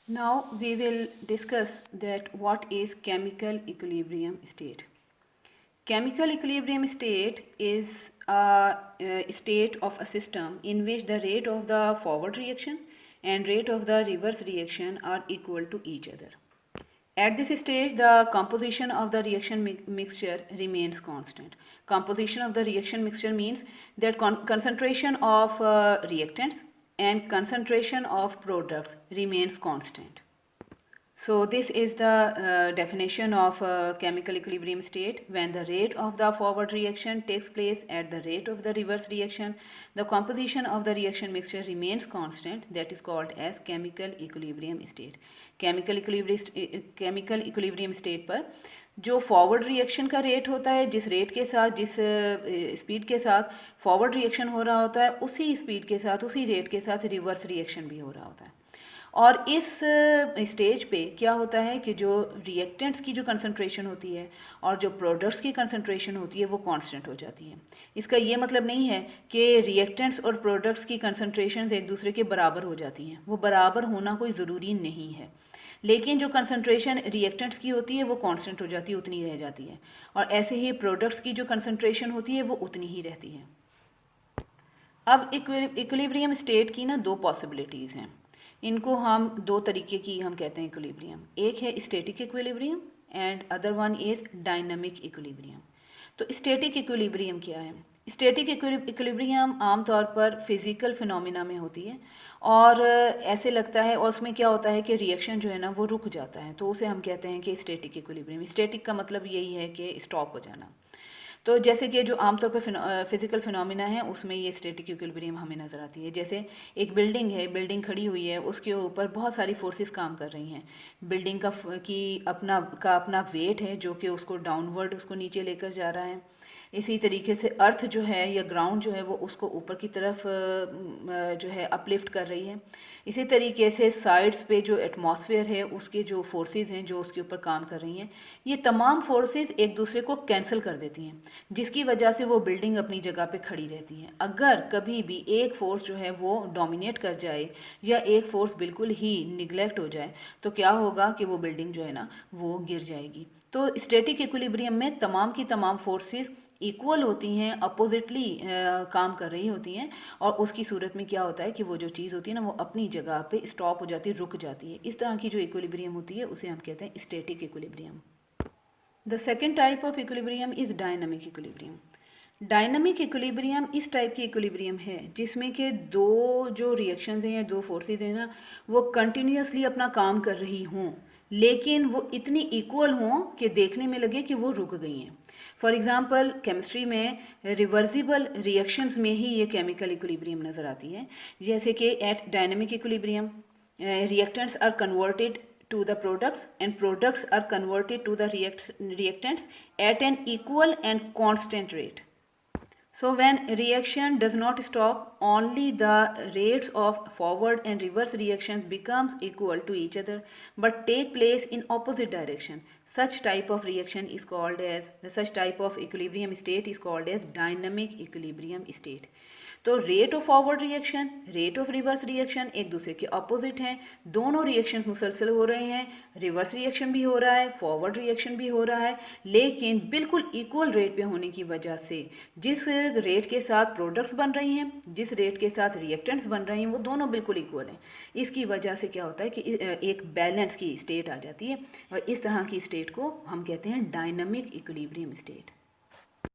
Now we will discuss that what is chemical equilibrium state. Chemical equilibrium state is a state of a system in which the rate of the forward reaction and rate of the reverse reaction are equal to each other. At this stage, the composition of the reaction mixture remains constant. Composition of the reaction mixture means that concentration of reactants and concentration of products remains constant. So this is the definition of chemical equilibrium state. When the rate of the forward reaction takes place at the rate of the reverse reaction, the composition of the reaction mixture remains constant. That is called as chemical equilibrium state. chemical equilibrium state पर जो forward reaction का rate होता है, जिस rate के साथ, जिस speed के साथ फॉरवर्ड रिएक्शन हो रहा होता है, उसी स्पीड के साथ, उसी रेट के साथ रिवर्स रिएक्शन भी हो रहा होता है। और इस स्टेज पे क्या होता है कि जो रिएक्टेंट्स की जो कंसंट्रेशन होती है और जो प्रोडक्ट्स की कंसंट्रेशन होती है वो कांस्टेंट हो जाती है। इसका ये मतलब नहीं है कि रिएक्टेंट्स और प्रोडक्ट्स की कंसंट्रेशन एक दूसरे के बराबर हो जाती हैं, वो बराबर होना कोई ज़रूरी नहीं है, लेकिन जो कंसंट्रेशन रिएक्टेंट्स की होती है वो कांस्टेंट हो जाती है, उतनी रह जाती है, और ऐसे ही प्रोडक्ट्स की जो कंसंट्रेशन होती है वो उतनी ही रहती है। अब इक्विलिब्रियम स्टेट की ना दो पॉसिबिलिटीज़ हैं, इनको हम दो तरीके की हम कहते हैं इक्विलिब्रियम। एक है static equilibrium and other one is dynamic equilibrium. तो स्टैटिक इक्विलिब्रियम क्या है? स्टैटिक इक्विलिब्रियम आमतौर पर फिजिकल फिनोमिना में होती है और ऐसे लगता है, और उसमें क्या होता है कि रिएक्शन जो है ना वो रुक जाता है, तो उसे हम कहते हैं कि स्टैटिक इक्विलिब्रियम। स्टैटिक का मतलब यही है कि स्टॉप हो जाना। तो जैसे कि जो आमतौर पर फिजिकल फिनोमिना है उसमें ये स्टैटिक इक्विलिब्रियम हमें नज़र आती है। जैसे एक बिल्डिंग है, बिल्डिंग खड़ी हुई है, उसके ऊपर बहुत सारी फोर्सेस काम कर रही हैं। बिल्डिंग का अपना वेट है जो कि उसको डाउनवर्ड, उसको नीचे लेकर जा रहा है। इसी तरीके से अर्थ जो है या ग्राउंड जो है वो उसको ऊपर की तरफ जो है अपलिफ्ट कर रही है। इसी तरीके से साइड्स पे जो एटमॉस्फेयर है उसके जो फोर्सेस हैं जो उसके ऊपर काम कर रही हैं, ये तमाम फोर्सेस एक दूसरे को कैंसिल कर देती हैं, जिसकी वजह से वो बिल्डिंग अपनी जगह पे खड़ी रहती है। अगर कभी भी एक फोर्स जो है वो डोमिनेट कर जाए या एक फोर्स बिल्कुल ही निगलेक्ट हो जाए तो क्या होगा कि वो बिल्डिंग जो है ना वो गिर जाएगी। तो स्टैटिक इक्विलिब्रियम में तमाम की तमाम फोर्सेस इक्वल होती हैं, अपोजिटली काम कर रही होती हैं, और उसकी सूरत में क्या होता है कि वो जो चीज़ होती है ना वो अपनी जगह पे स्टॉप हो जाती है, रुक जाती है। इस तरह की जो इक्विलिब्रियम होती है उसे हम कहते हैं static equilibrium. The second type of equilibrium is dynamic equilibrium. Dynamic equilibrium इस टाइप की इक्विलिब्रियम है जिसमें कि दो जो रिएक्शंस हैं या दो फोर्सेस हैं ना वो कंटिन्यूसली अपना काम कर रही हों, लेकिन वो इतनी इक्वल हों कि देखने में लगे कि वो रुक गई हैं। फॉर एग्जांपल केमिस्ट्री में रिवर्सिबल रिएक्शंस में ही ये केमिकल इक्विलिब्रियम नज़र आती है। जैसे कि at dynamic equilibrium reactants are converted to the products and products are converted to the reactants at an equal and constant rate. So when reaction does not stop, only the rates of forward and reverse reactions becomes equal to each other but take place in opposite direction. Such type of reaction is called as, such type of equilibrium state is called as dynamic equilibrium state. तो rate of forward reaction, rate of reverse reaction एक दूसरे के opposite हैं, दोनों reaction मुसलसल हो रहे हैं, रिवर्स रिएक्शन भी हो रहा है, फॉरवर्ड रिएक्शन भी हो रहा है, लेकिन बिल्कुल इक्वल रेट पे होने की वजह से जिस रेट के साथ प्रोडक्ट्स बन रही हैं, जिस रेट के साथ रिएक्टेंट्स बन रही हैं, वो दोनों बिल्कुल इक्वल हैं। इसकी वजह से क्या होता है कि एक बैलेंस की स्टेट आ जाती है, और इस तरह की स्टेट को हम कहते हैं डायनामिक इक्विलिब्रियम स्टेट।